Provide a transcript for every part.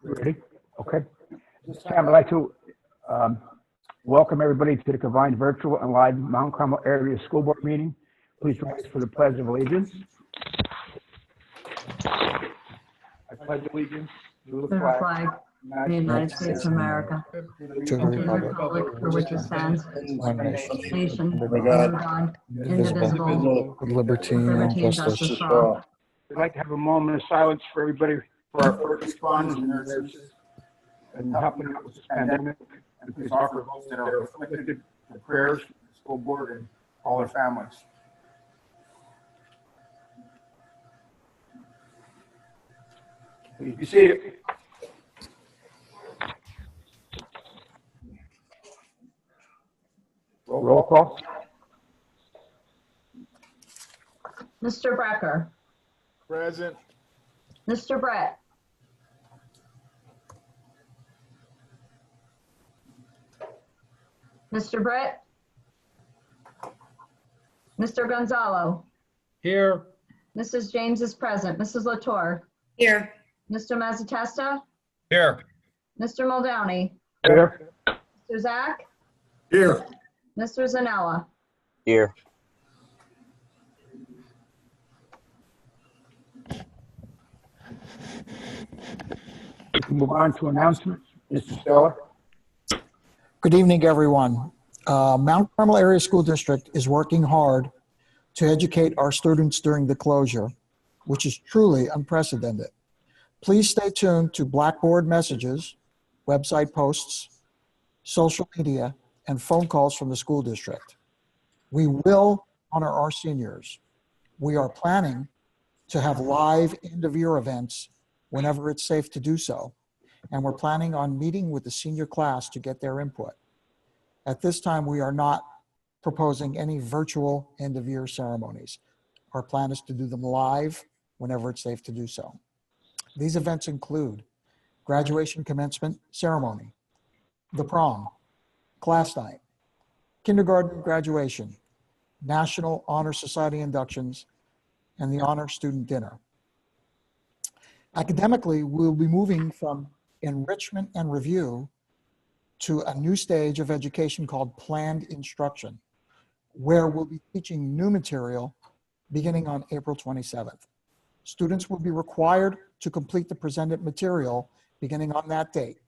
Ready? Okay. This time I'd like to welcome everybody to the combined virtual and live Mount Carmel Area School Board meeting. Please rise for the Pledge of Allegiance. I pledge allegiance to the flag of the United States of America, to and to the republic for which it stands, one nation, under under God, God, indivisible, indivisible, with liberty and liberty and justice. justice for all. We'd like to have a moment of silence for everybody, for our first responders and nurses, and helping out with this pandemic, and please offer those that are afflicted for prayers, the school board, and all their families. Please be seated. Roll call. Mr. Brecker, Present. Mr. Brett, Mr. Brett, Mr. Gonzalo, Here. Mrs. James is present, Mrs. Latour, Here. Mr. Mazzatesta, Here. Mr. Muldowney, Here. Mr. Zach, Here. Mr. Zanella. Here. We can move on to announcements. Mr. Stella. Good evening, everyone. Mount Carmel Area School District is working hard to educate our students during the closure, which is truly unprecedented. Please stay tuned to Blackboard messages, website posts, social media, and phone calls from the school district. We will honor our seniors. We are planning to have live end-of-year events whenever it's safe to do so, and we're planning on meeting with the senior class to get their input. At this time, we are not proposing any virtual end-of-year ceremonies. Our plan is to do them live whenever it's safe to do so. These events include graduation commencement ceremony, the prom, class night, kindergarten graduation, National Honor Society inductions, and the Honor Student Dinner. Academically, we'll be moving from enrichment and review to a new stage of education called planned instruction, where we'll be teaching new material beginning on April 27th. Students will be required to complete the presented material beginning on that date.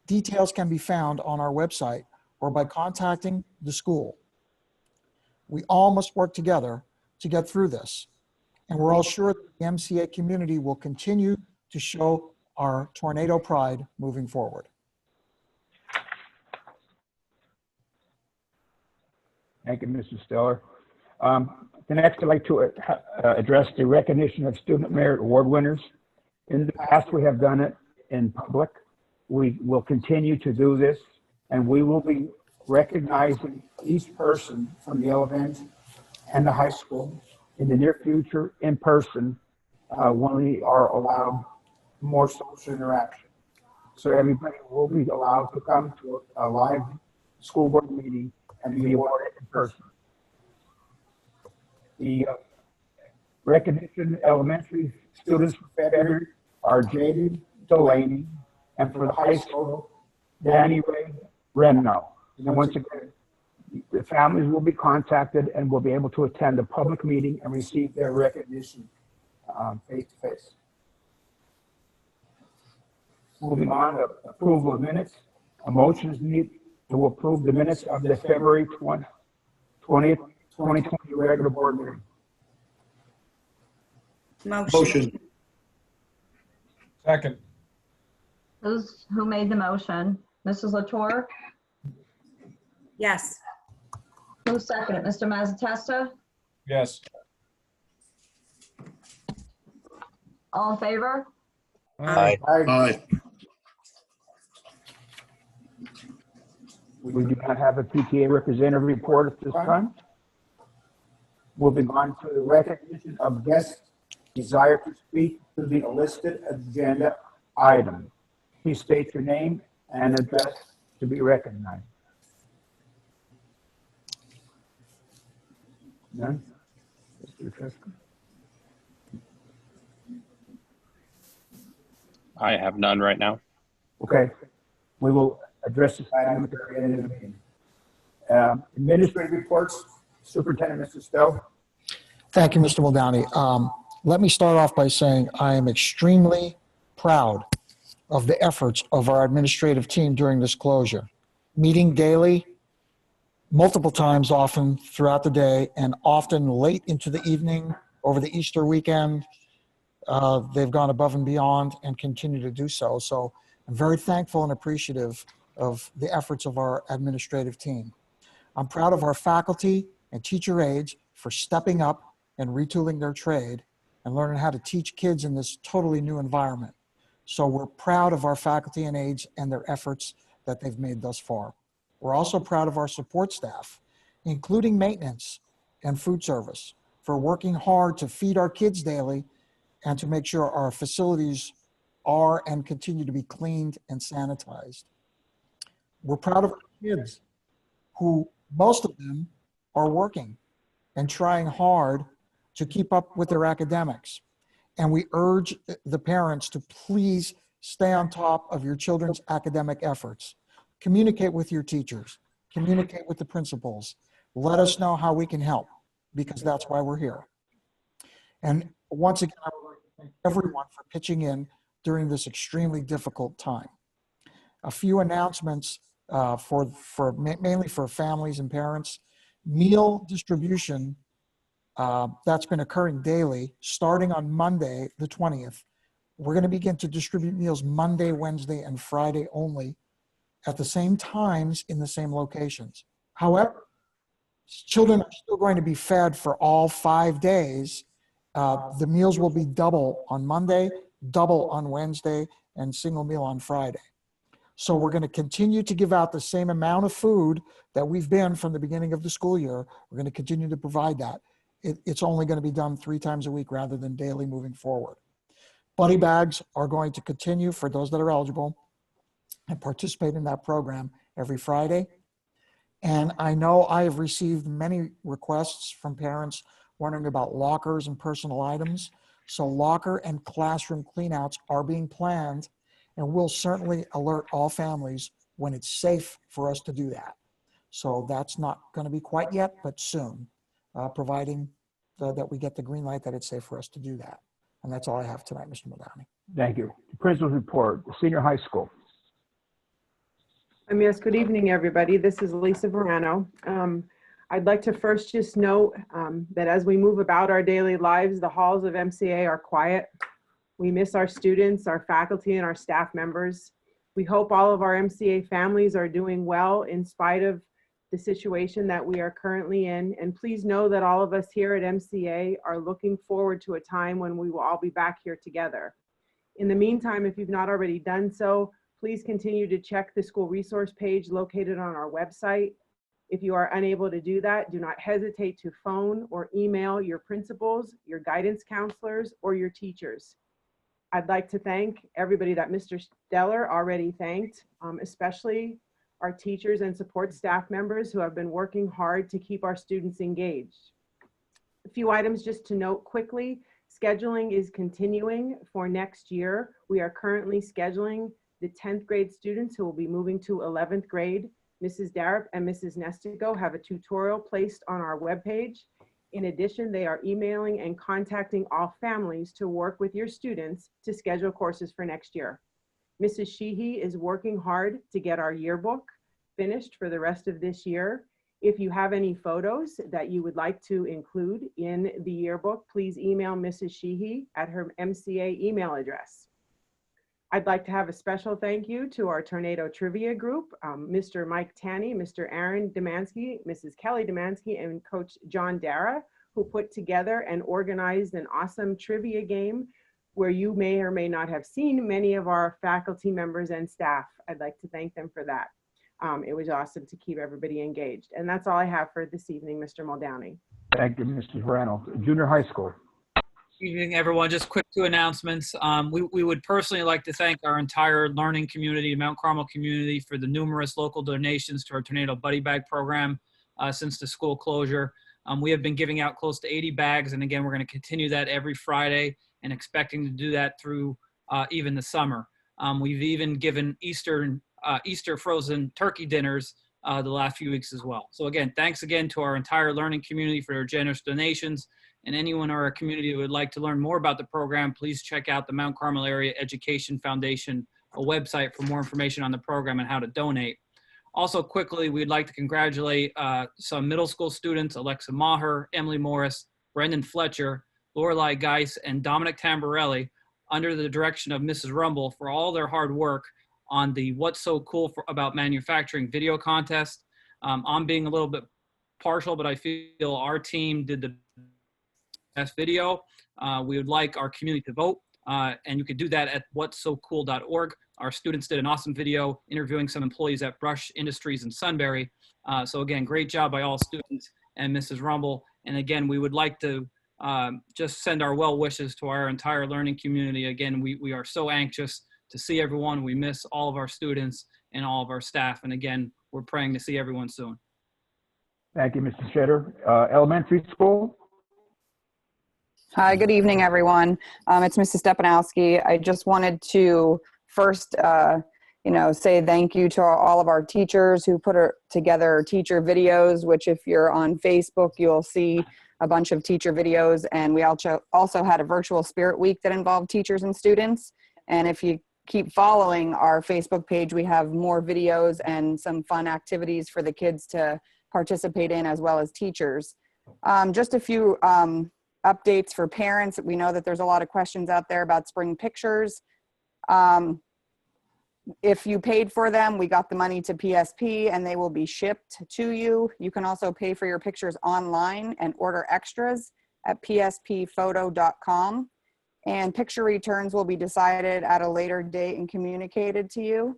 Details can be found on our website or by contacting the school. We all must work together to get through this, and we're all sure that the MCA community will continue to show our tornado pride moving forward. Thank you, Mr. Stellar. The next, I'd like to address the recognition of Student Merit Award winners. In the past, we have done it in public. We will continue to do this, and we will be recognizing each person from the elementary and the high school in the near future in person when we are allowed more social interaction. So everybody will be allowed to come to a live school board meeting and be awarded in person. The recognition elementary students for February are Jaden Delaney, and for the high school, Danny Ray Renno. And once again, the families will be contacted and will be able to attend a public meeting and receive their recognition face to face. Moving on to approval of minutes. A motion is needed to approve the minutes of the February 20th, 2020 regular board meeting. Motion. Second. Who made the motion? Mrs. Latour? Yes. Who seconded? Mr. Mazzatesta? Yes. All in favor? Aye. Aye. We do not have a PTA representative report at this time. Moving on to the recognition of guests desire to speak to the listed agenda item. Please state your name and address to be recognized. None? Mr. Tresca? I have none right now. Okay, we will address this item at the very end of the meeting. Administrative reports, Superintendent Mr. Stowe. Thank you, Mr. Muldowney. Let me start off by saying I am extremely proud of the efforts of our administrative team during this closure. Meeting daily, multiple times often throughout the day, and often late into the evening over the Easter weekend. They've gone above and beyond and continue to do so. So I'm very thankful and appreciative of the efforts of our administrative team. I'm proud of our faculty and teacher aides for stepping up and retooling their trade and learning how to teach kids in this totally new environment. So we're proud of our faculty and aides and their efforts that they've made thus far. We're also proud of our support staff, including maintenance and food service, for working hard to feed our kids daily and to make sure our facilities are and continue to be cleaned and sanitized. We're proud of our kids, who most of them are working and trying hard to keep up with their academics. And we urge the parents to please stay on top of your children's academic efforts. Communicate with your teachers, communicate with the principals. Let us know how we can help, because that's why we're here. And once again, I would like to thank everyone for pitching in during this extremely difficult time. A few announcements mainly for families and parents. Meal distribution that's been occurring daily, starting on Monday, the 20th. We're going to begin to distribute meals Monday, Wednesday, and Friday only at the same times in the same locations. However, children are still going to be fed for all 5 days. The meals will be double on Monday, double on Wednesday, and single meal on Friday. So we're going to continue to give out the same amount of food that we've been from the beginning of the school year. We're going to continue to provide that. It's only going to be done 3 times a week rather than daily moving forward. Buddy bags are going to continue for those that are eligible and participate in that program every Friday. And I know I have received many requests from parents wondering about lockers and personal items. So locker and classroom cleanouts are being planned, and we'll certainly alert all families when it's safe for us to do that. So that's not going to be quite yet, but soon, providing that we get the green light that it's safe for us to do that. And that's all I have tonight, Mr. Muldowney. Thank you. Principal's report, the senior high school. Yes, good evening, everybody. This is Lisa Verano. I'd like to first just note that as we move about our daily lives, the halls of MCA are quiet. We miss our students, our faculty, and our staff members. We hope all of our MCA families are doing well in spite of the situation that we are currently in. And please know that all of us here at MCA are looking forward to a time when we will all be back here together. In the meantime, if you've not already done so, please continue to check the school resource page located on our website. If you are unable to do that, do not hesitate to phone or email your principals, your guidance counselors, or your teachers. I'd like to thank everybody that Mr. Steller already thanked, especially our teachers and support staff members who have been working hard to keep our students engaged. A few items just to note quickly. Scheduling is continuing for next year. We are currently scheduling the 10th grade students who will be moving to 11th grade. Mrs. Darrop and Mrs. Nestigo have a tutorial placed on our webpage. In addition, they are emailing and contacting all families to work with your students to schedule courses for next year. Mrs. Sheehy is working hard to get our yearbook finished for the rest of this year. If you have any photos that you would like to include in the yearbook, please email Mrs. Sheehy at her MCA email address. I'd like to have a special thank you to our Tornado Trivia Group, Mr. Mike Tanney, Mr. Aaron Demansky, Mrs. Kelly Demansky, and Coach John Dara, who put together and organized an awesome trivia game where you may or may not have seen many of our faculty members and staff. I'd like to thank them for that. It was awesome to keep everybody engaged. And that's all I have for this evening, Mr. Muldowney. Thank you, Mrs. Verano. Junior high school. Good evening, everyone. Just quick 2 announcements. We would personally like to thank our entire learning community, Mount Carmel community, for the numerous local donations to our Tornado Buddy Bag program since the school closure. We have been giving out close to 80 bags, and again, we're going to continue that every Friday and expecting to do that through even the summer. We've even given Easter frozen turkey dinners the last few weeks as well. So again, thanks again to our entire learning community for their generous donations. And anyone in our community who would like to learn more about the program, please check out the Mount Carmel Area Education Foundation website for more information on the program and how to donate. Also quickly, we'd like to congratulate some middle school students, Alexa Maher, Emily Morris, Brendan Fletcher, Lorelei Geis, and Dominic Tamborelli, under the direction of Mrs. Rumble, for all their hard work on the What's So Cool About Manufacturing video contest. I'm being a little bit partial, but I feel our team did the best video. We would like our community to vote, and you could do that at whatsocool.org. Our students did an awesome video interviewing some employees at Brush Industries in Sunbury. So again, great job by all students and Mrs. Rumble. And again, we would like to just send our well wishes to our entire learning community. Again, we are so anxious to see everyone. We miss all of our students and all of our staff. And again, we're praying to see everyone soon. Thank you, Mr. Shedder. Elementary school? Hi, good evening, everyone. It's Mrs. Stepanowski. I just wanted to first, say thank you to all of our teachers who put together teacher videos, which if you're on Facebook, you'll see a bunch of teacher videos. And we also had a virtual spirit week that involved teachers and students. And if you keep following our Facebook page, we have more videos and some fun activities for the kids to participate in, as well as teachers. Just a few updates for parents. We know that there's a lot of questions out there about spring pictures. If you paid for them, we got the money to PSP and they will be shipped to you. You can also pay for your pictures online and order extras at psphoto.com. And picture returns will be decided at a later date and communicated to you.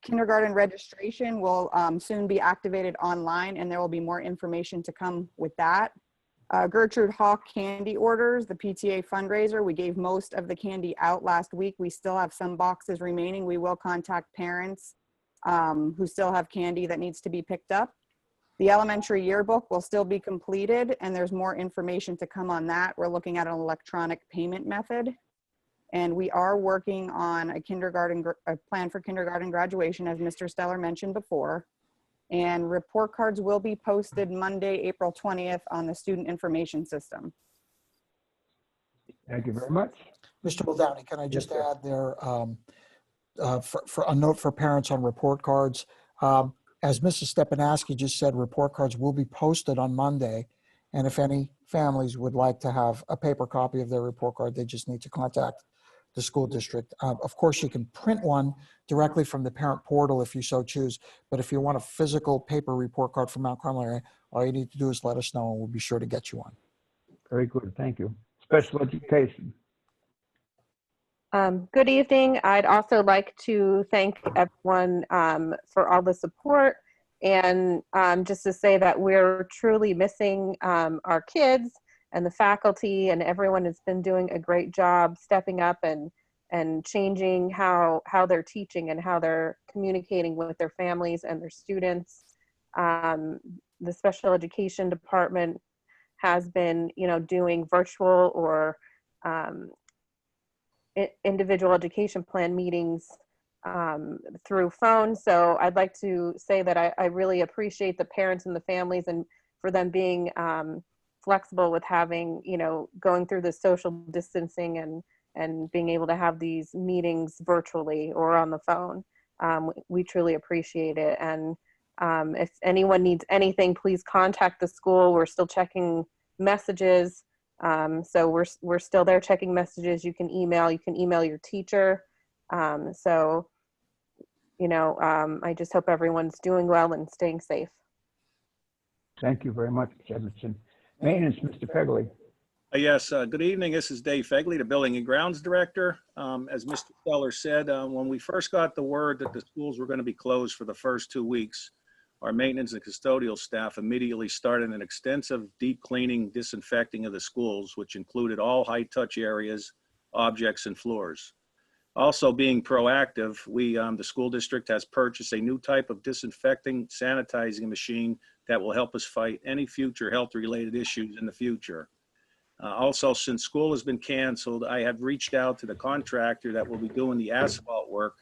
Kindergarten registration will soon be activated online, and there will be more information to come with that. Gertrude Hawk candy orders, the PTA fundraiser. We gave most of the candy out last week. We still have some boxes remaining. We will contact parents who still have candy that needs to be picked up. The elementary yearbook will still be completed, and there's more information to come on that. We're looking at an electronic payment method. And we are working on a plan for kindergarten graduation, as Mr. Steller mentioned before. And report cards will be posted Monday, April 20th on the student information system. Thank you very much. Mr. Muldowney, can I just Yes, sir. add there, for a note for parents on report cards? As Mrs. Stepanowski just said, report cards will be posted on Monday. And if any families would like to have a paper copy of their report card, they just need to contact the school district. Of course, you can print one directly from the parent portal if you so choose. But if you want a physical paper report card from Mount Carmel area, all you need to do is let us know and we'll be sure to get you one. Very good. Thank you. Special education. Good evening. I'd also like to thank everyone for all the support, and just to say that we're truly missing our kids and the faculty, and everyone has been doing a great job stepping up and changing how they're teaching and how they're communicating with their families and their students. The special education department has been, doing virtual or individual education plan meetings through phone. So I'd like to say that I really appreciate the parents and the families, and for them being flexible with having, going through the social distancing and being able to have these meetings virtually or on the phone. We truly appreciate it. And if anyone needs anything, please contact the school. We're still checking messages. So we're still there checking messages. You can email your teacher. I just hope everyone's doing well and staying safe. Thank you very much, Ms. Edmondson. Maintenance, Mr. Pegley. Yes, good evening. This is Dave Fegley, the Building and Grounds Director. As Mr. Steller said, when we first got the word that the schools were going to be closed for the first 2 weeks, our maintenance and custodial staff immediately started an extensive deep cleaning, disinfecting of the schools, which included all high-touch areas, objects, and floors. Also being proactive, the school district has purchased a new type of disinfecting, sanitizing machine that will help us fight any future health-related issues in the future. Also, since school has been canceled, I have reached out to the contractor that will be doing the asphalt work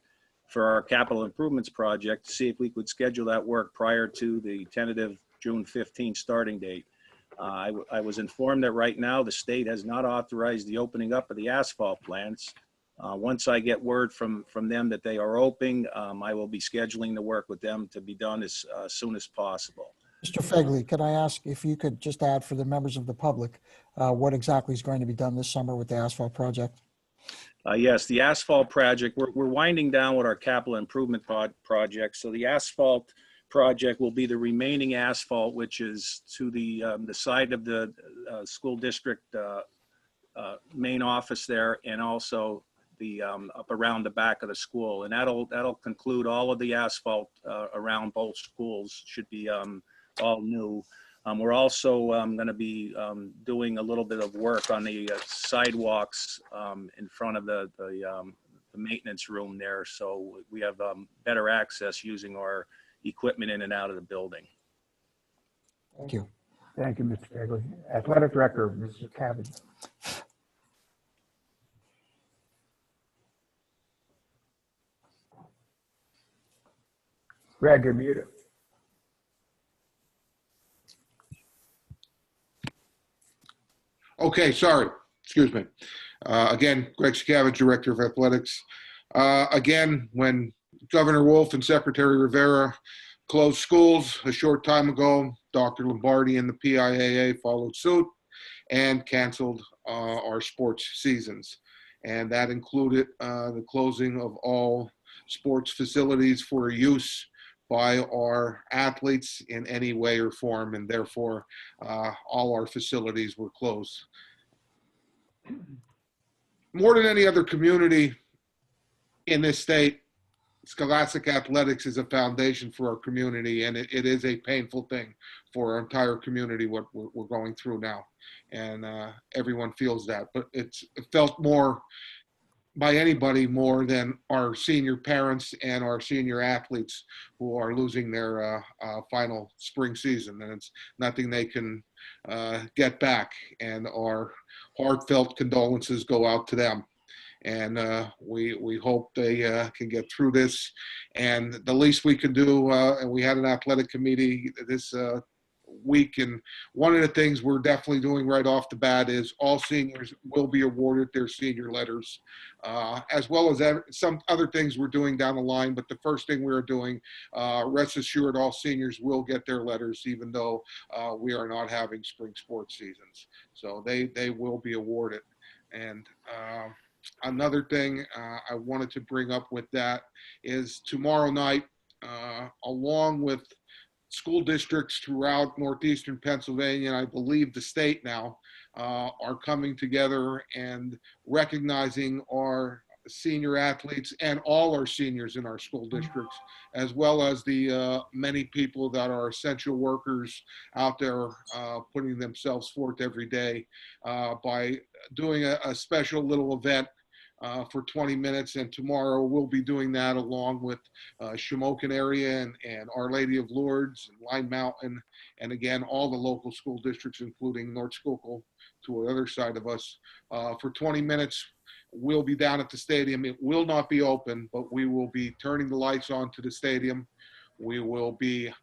for our capital improvements project to see if we could schedule that work prior to the tentative June 15th starting date. I was informed that right now the state has not authorized the opening up of the asphalt plants. Once I get word from them that they are open, I will be scheduling the work with them to be done as soon as possible. Mr. Fegley, could I ask if you could just add for the members of the public, what exactly is going to be done this summer with the asphalt project? Yes, the asphalt project, we're winding down with our capital improvement project. So the asphalt project will be the remaining asphalt, which is to the side of the school district main office there, and also the up around the back of the school. And that'll conclude all of the asphalt around both schools. Should be all new. We're also going to be doing a little bit of work on the sidewalks in front of the maintenance room there. So we have better access using our equipment in and out of the building. Thank you. Thank you, Mr. Fagley. Athletic Director, Mr. Cabbage. Greg, you're muted. Okay, sorry. Excuse me. Again, Greg Scavage, Director of Athletics. Again, when Governor Wolf and Secretary Rivera closed schools a short time ago, Dr. Lombardi and the PIAA followed suit and canceled our sports seasons. And that included the closing of all sports facilities for use by our athletes in any way or form, and therefore all our facilities were closed. More than any other community in this state, Scholastic Athletics is a foundation for our community, and it is a painful thing for our entire community what we're going through now, and everyone feels that. But it felt more by anybody more than our senior parents and our senior athletes who are losing their final spring season, and it's nothing they can get back, and our heartfelt condolences go out to them. And we hope they can get through this, and the least we can do, and we had an athletic committee this week, and one of the things we're definitely doing right off the bat is all seniors will be awarded their senior letters, as well as some other things we're doing down the line. But the first thing we're doing, rest assured, all seniors will get their letters, even though we are not having spring sports seasons. So they will be awarded. And another thing I wanted to bring up with that is tomorrow night, along with school districts throughout northeastern Pennsylvania, and I believe the state now, are coming together and recognizing our senior athletes and all our seniors in our school districts, as well as the many people that are essential workers out there putting themselves forth every day by doing a special little event for 20 minutes. And tomorrow we'll be doing that along with Shamokin area and Our Lady of Lourdes and Line Mountain. And again, all the local school districts, including North Schuylkill to the other side of us. For 20 minutes, we'll be down at the stadium. It will not be open, but we will be turning the lights on to the stadium. We will be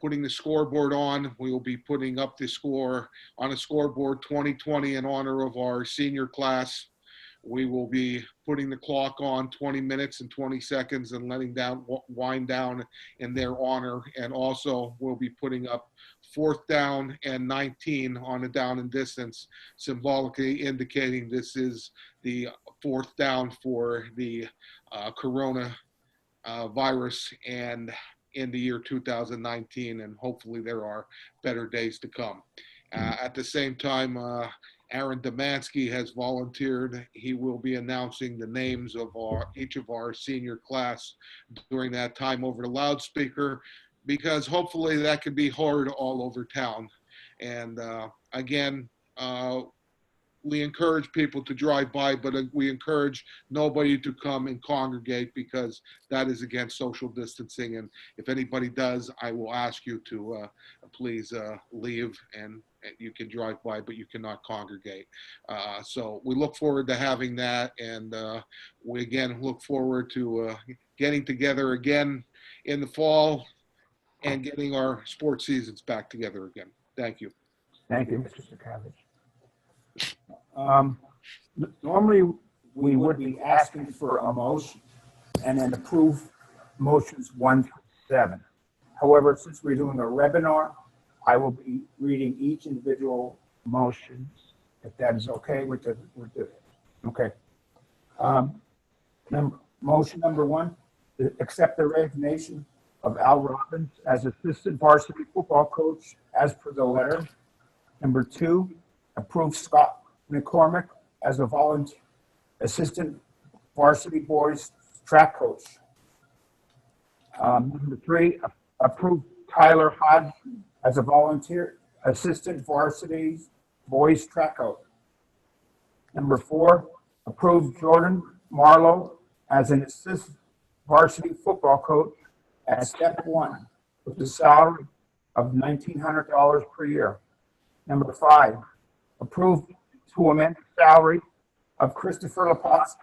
putting the scoreboard on. We will be putting up the score on a scoreboard 2020 in honor of our senior class. We will be putting the clock on 20 minutes and 20 seconds and letting down, wind down in their honor. And also we'll be putting up 4th down and 19 on a down and distance, symbolically indicating this is the 4th down for the corona virus and in the year 2019. And hopefully there are better days to come. At the same time, Aaron Demansky has volunteered. He will be announcing the names of each of our senior class during that time over the loudspeaker, because hopefully that could be heard all over town. And again, we encourage people to drive by, but we encourage nobody to come and congregate, because that is against social distancing. And if anybody does, I will ask you to please leave and You can drive by, but you cannot congregate. So we look forward to having that, and we again look forward to getting together again in the fall and getting our sports seasons back together again. Thank you. Thank you, Mr. Sakavich. Normally, we would be asking for a motion and then approve motions 1 through 7. However, since we're doing a webinar, I will be reading each individual motion, if that is okay with the okay. Motion number 1, to accept the resignation of Al Robbins as assistant varsity football coach as per the letter. Number 2, approve Scott McCormick as a volunteer assistant varsity boys track coach. Number 3, approve Tyler Hodgson as a volunteer assistant varsity boys track coach. Number 4, approve Jordan Marlowe as an assistant varsity football coach at step 1 with a salary of $1,900 per year. Number 5, approve to amend the salary of Christopher LaPaz,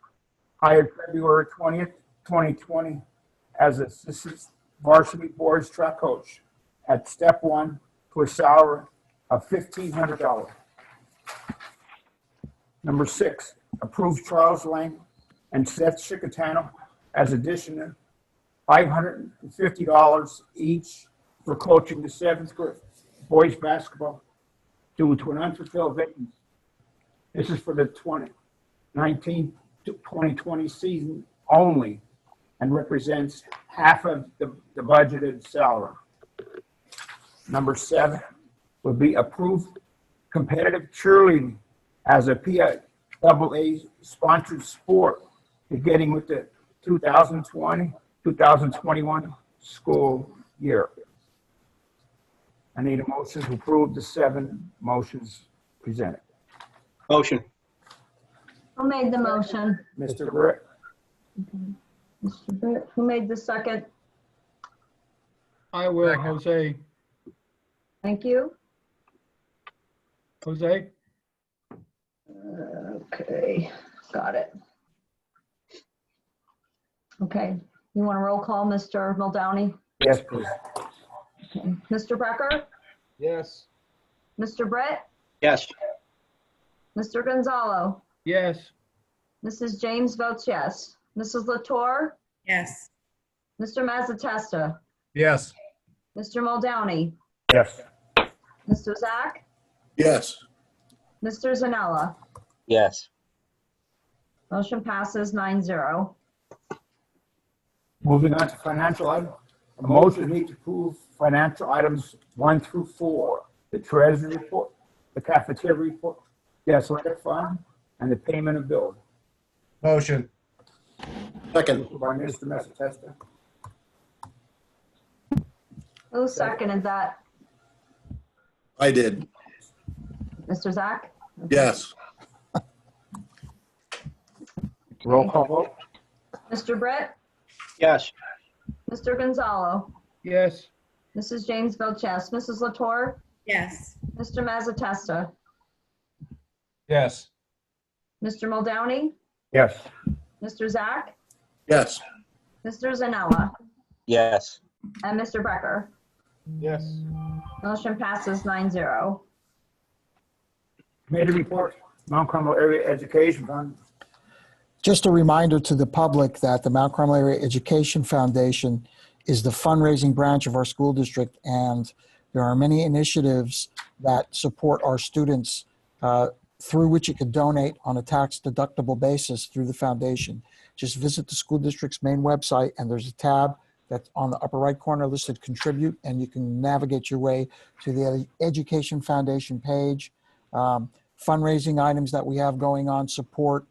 hired February 20th, 2020, as assistant varsity boys track coach at step 1 to a salary of $1,500. Number 6, approve Charles Lane and Seth Chicatano as additional $550 each for coaching the 7th grade boys basketball due to an unfulfilled vacancy. This is for the 2019 to 2020 season only and represents half of the budgeted salary. Number 7 would be approved competitive cheerleading as a PIAA sponsored sport beginning with the 2020-2021 school year. I need a motion to approve the 7 motions presented. Motion. Who made the motion? Mr. Britt, Mr. Britt, who made the second? I will, Jose. Thank you. Jose? Okay, got it. Okay, you want a roll call, Mr. Muldowney? yes, please. Okay. Mr. Becker? Yes. Mr. Britt? Yes. Mr. Gonzalo? Yes. Mrs. James votes yes. Mrs. Latour? Yes. Mr. Mazzatesta? Yes. Mr. Muldowney? Yes. Mr. Zach? Yes. Mr. Zanella? Yes. Motion passes 9-0. Moving on to financial items. A motion needs to approve financial items 1 through 4, the treasury report, the cafeteria report, the athletic fund, and the payment of bills. Motion. Second. By Mr. Mazzatesta. Who seconded that? I did. Mr. Zach? Yes. Roll call vote. Mr. Britt? Yes. Mr. Gonzalo? Yes. Mrs. James votes yes. Mrs. Latour? Yes. Mr. Mazzatesta? Yes. Mr. Muldowney? Yes. Mr. Zach? Yes. Mr. Zanella? Yes. And Mr. Becker? Yes. Motion passes 9-0. Committee report, Mount Carmel Area Education Fund. Just a reminder to the public that the Mount Carmel Area Education Foundation is the fundraising branch of our school district, and there are many initiatives that support our students through which you can donate on a tax-deductible basis through the foundation. Just visit the school district's main website, and there's a tab that's on the upper right corner listed Contribute, and you can navigate your way to the Education Foundation page. Fundraising items that we have going on support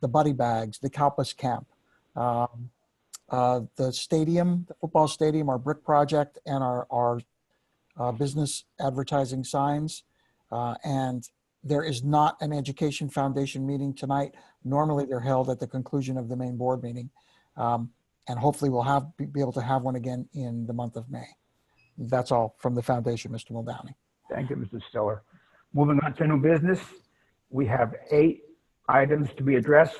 the Buddy Bags, the Kalpas Camp, the stadium, the football stadium, our brick project, and our business advertising signs. And there is not an Education Foundation meeting tonight. Normally they're held at the conclusion of the main board meeting. And hopefully we'll be able to have one again in the month of May. That's all from the foundation, Mr. Muldowney. Thank you, Mr. Stiller. Moving on to new business, we have 8 items to be addressed.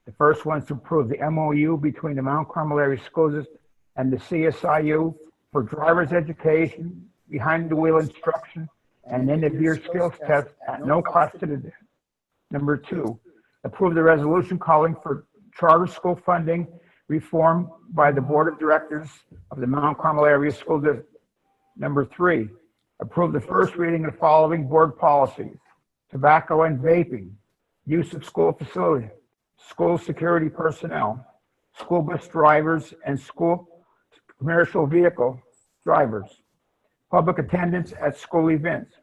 The first one is to approve the MOU between the Mount Carmel Area School District and the CSIU for driver's education, behind the wheel instruction, and end-of-year skills test at no cost to the district. Number 2, approve the resolution calling for charter school funding reform by the Board of Directors of the Mount Carmel Area School District. Number 3, approve the first reading of the following board policies: tobacco and vaping, use of school facilities, school security personnel, school bus drivers and school commercial vehicle drivers, public attendance at school events,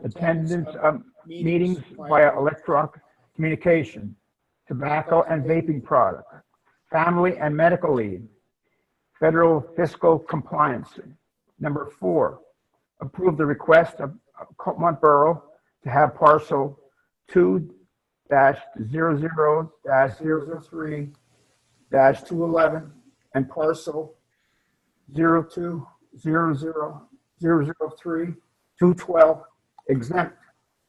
attendance of meetings via electronic communication, tobacco and vaping products, family and medical leave, federal fiscal compliance. Number 4, approve the request of Coatmont Borough to have parcel 2-00-003-211 and parcel 02-00-003-212 exempt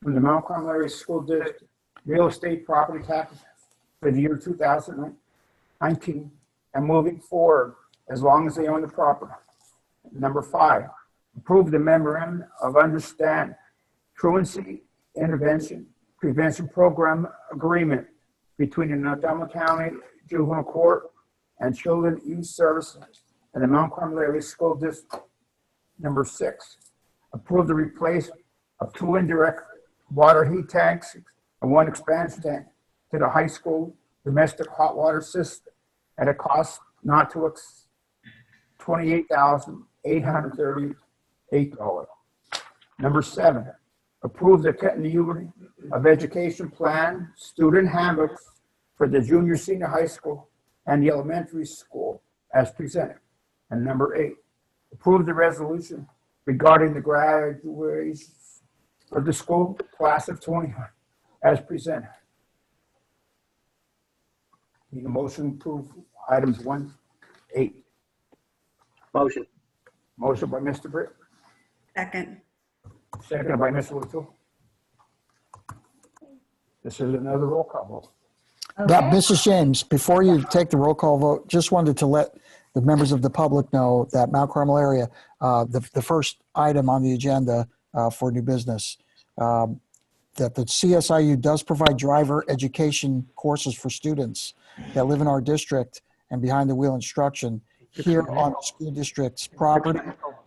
from the Mount Carmel Area School District real estate property taxes for the year 2019 and moving forward as long as they own the property. Number 5, approve the memorandum of understanding truancy intervention prevention program agreement between the Montgomery County Juvenile Court and Children Youth Services and the Mount Carmel Area School District. Number 6, approve the replacement of 2 indirect water heat tanks and 1 expansion tank to the high school domestic hot water system at a cost not to exceed $28,838. Number 7, approve the continuity of education plan student handbooks for the junior senior high school and the elementary school as presented. And number 8, approve the resolution regarding the graduation of the school class of 21 as presented. Need a motion to approve items 1-8. Motion. Motion by Mr. Britt, Second. second by Ms. O'Toole. This is another roll call vote. That, Mrs. James, before you take the roll call vote, just wanted to let the members of the public know that Mount Carmel area, the first item on the agenda for new business, that the CSIU does provide driver education courses for students that live in our district and behind the wheel instruction here on the school district's property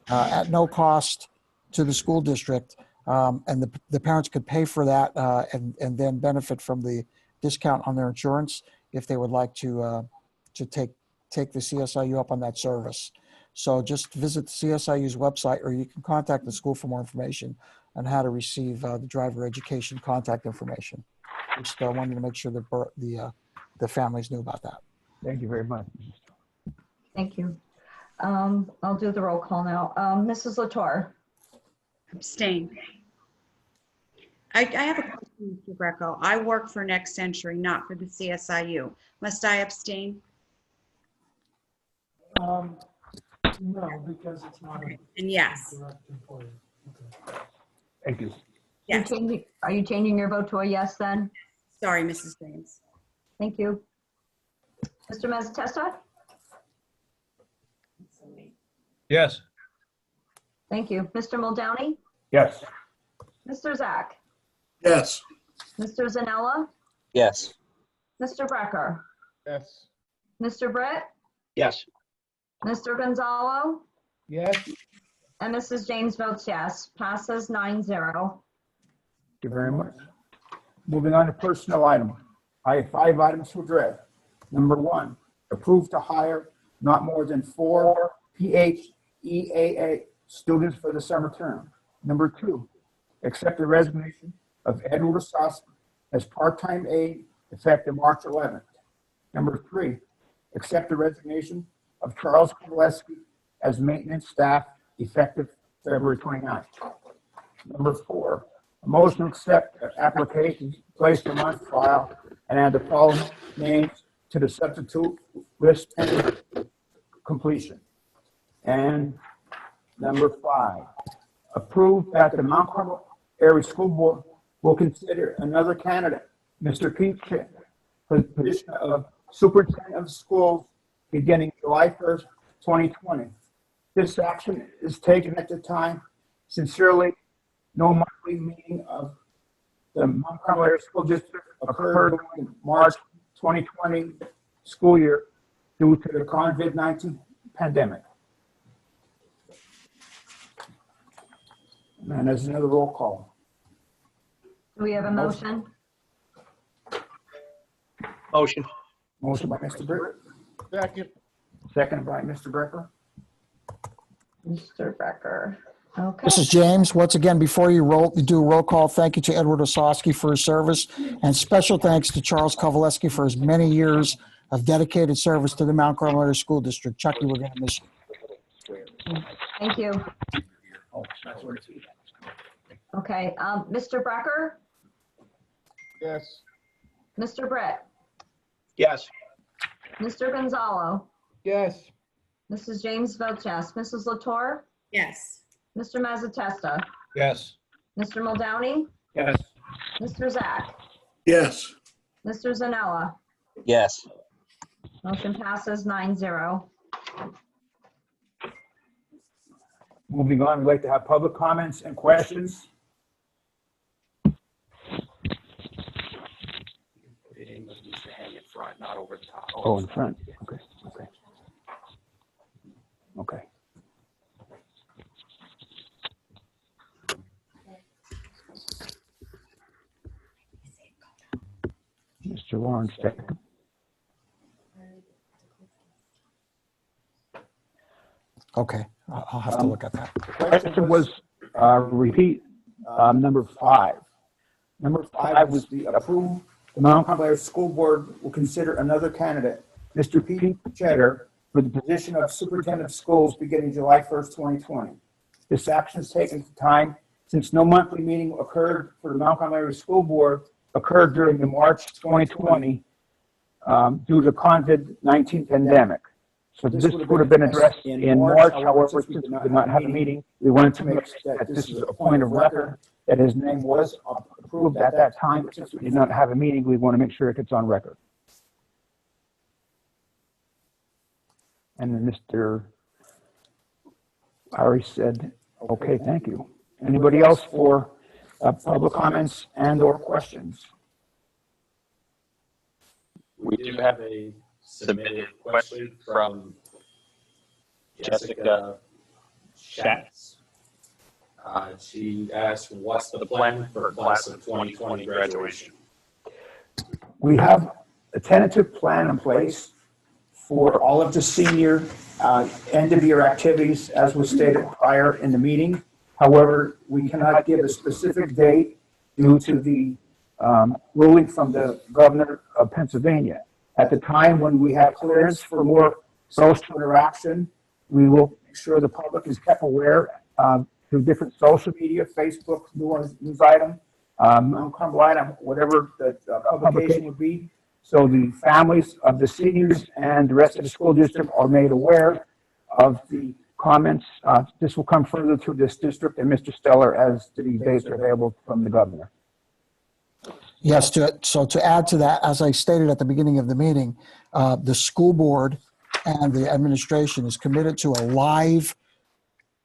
at no cost to the school district. And the parents could pay for that and then benefit from the discount on their insurance if they would like to take the CSIU up on that service. So just visit the CSIU's website, or you can contact the school for more information on how to receive the driver education contact information. Just wanted to make sure that the families knew about that. Thank you very much. Thank you. I'll do the roll call now. Mrs. Latour. Abstain. I have a question, Mr. Greco. I work for Next Century, not for the CSIU. Must I abstain? No, because it's not. Okay. And yes. Direct employer. Okay. Thank you. Yes. Are you changing your vote to a yes then? Sorry, Mrs. James. Thank you. Mr. Mazzatesta? Yes. Thank you. Mr. Muldowney? Yes. Mr. Zach? Yes. Mr. Zanella? Yes. Mr. Brecker? Yes. Mr. Britt? Yes. Mr. Gonzalo? Yes. And Mrs. James votes yes. Passes 9-0. Thank you very much. Moving on to personnel item. I have 5 items to address. Number 1, approve to hire not more than 4 PHEAA students for the summer term. Number 2, accept the resignation of Edward Sosman as part-time aide effective March 11th. Number 3, accept the resignation of Charles Kowaleski as maintenance staff effective February 29th. Number 4, a motion to accept applications placed on file and add the following names to the substitute list pending completion. And number 5, approve that the Mount Carmel Area School Board will consider another candidate, Mr. Pete Chick, for the position of Superintendent of Schools beginning July 1st, 2020. This action is taken at the time. Sincerely, no monthly meeting of the Mount Carmel Area School District occurred during the March 2020 school year due to the COVID-19 pandemic. And there's another roll call. Do we have a motion? Motion. Motion by Mr. Brick, Second. second by Mr. Brecker. Mr. Becker. Okay. This is James. Once again, before you do a roll call, thank you to Edward Osowski for his service, and special thanks to Charles Kovaleski for his many years of dedicated service to the Mount Carmel Area School District. Chucky, we're going to miss you. Thank you. Oh, that's what it's. Okay, Mr. Brecker, Yes. Mr. Britt, Yes. Mr. Gonzalo, Yes. Mrs. James votes yes. Mrs. Latour, Yes. Mr. Mazzatesta, Yes. Mr. Muldowney, Yes. Mr. Zach, Yes. Mr. Zanella. Yes. Motion passes 9-0. Moving on, we'd like to have public comments and questions. Oh, in front. Okay. Okay. Okay. Mr. Lawrence, Okay, I'll have to look at that. the question was repeat number 5. Number 5 was the approve the Mount Carmel Area School Board will consider another candidate, Mr. Pete Cheddar, for the position of Superintendent of Schools beginning July 1st, 2020. This action is taken at the time since no monthly meeting occurred for the Mount Carmel Area School Board occurred during the March 2020 due to the COVID-19 pandemic. So this would have been addressed in March. However, since we did not have a meeting, we wanted to make sure that this is a point of record, that his name was approved at that time. But since we did not have a meeting, we want to make sure it gets on record. And then Mr. Ari said, okay, thank you. Anybody else for public comments and or questions? We do have a submitted question from Jessica Schatz. She asked, what's the plan for class of 2020 graduation? We have a tentative plan in place for all of the senior end-of-year activities, as was stated prior in the meeting. However, we cannot give a specific date due to the ruling from the governor of Pennsylvania. At the time when we have clearance for more social interaction, we will make sure the public is kept aware through different social media, Facebook, news item, Mount Carmel item, whatever the publication would be. So the families of the seniors and the rest of the school district are made aware of the comments. This will come further through this district and Mr. Stellar as the dates are available from the governor. Yes, so to add to that, as I stated at the beginning of the meeting, the school board and the administration is committed to a live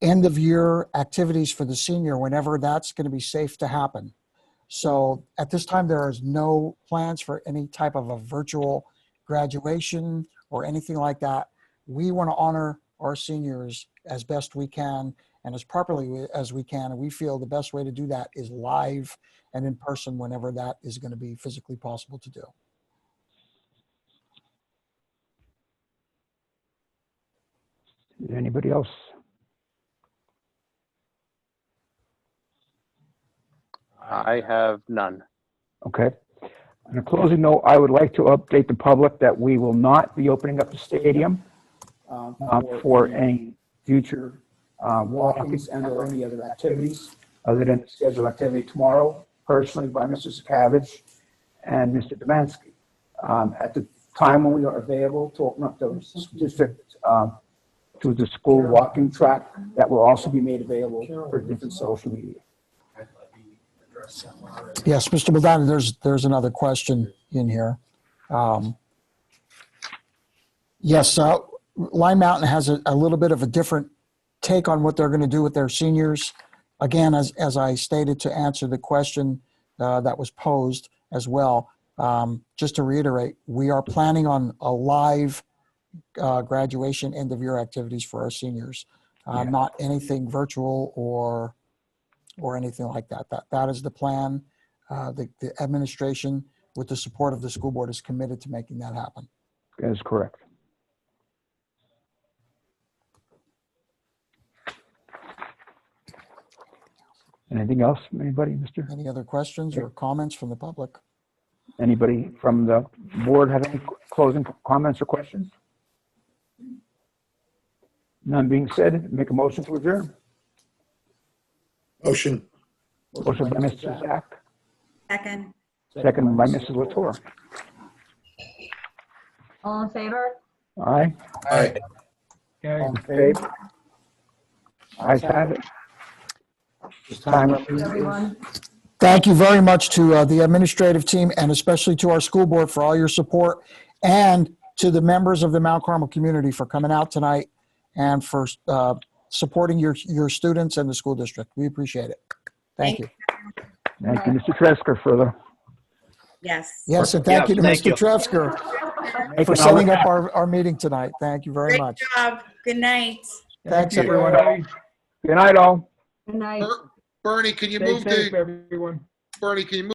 end-of-year activities for the senior whenever that's going to be safe to happen. So at this time, there is no plans for any type of a virtual graduation or anything like that. We want to honor our seniors as best we can and as properly as we can. And we feel the best way to do that is live and in person whenever that is going to be physically possible to do. Is anybody else? I have none. Okay. On a closing note, I would like to update the public that we will not be opening up the stadium for any future walkings and or any other activities other than the scheduled activity tomorrow, personally by Mr. Sakavich and Mr. Demansky. At the time when we are available to open up the district to the school walking track, that will also be made available for different social media. Yes, Mr. Baldani, there's another question in here. Yes, Lime Mountain has a little bit of a different take on what they're going to do with their seniors. Again, as I stated to answer the question that was posed as well, just to reiterate, we are planning on a live graduation end of year activities for our seniors, not anything virtual or anything like that. That is the plan. The administration, with the support of the school board, is committed to making that happen. That is correct. Anything else from anybody, Mr.? Any other questions or comments from the public? Anybody from the board have any closing comments or questions? None being said, make a motion to adjourn. Motion. Motion by Mr. Zach, Second. second by Mrs. Latour. All in favor? Aye. Aye. All in favor? Ayes have it. Time up. Everyone? Thank you very much to the administrative team and especially to our school board for all your support, and to the members of the Mount Carmel community for coming out tonight and for supporting your students and the school district. We appreciate it. Thank you. Thank you, Mr. Tresker, for the. Yes. Yes, and thank you to thank Mr. you. Tresker for setting up our meeting tonight. Thank you very Great much. job. Good night. Thanks, Thank you. everyone. Good night, all. Good night. Bernie, can you Stay move safe, the, everyone. Bernie, can you move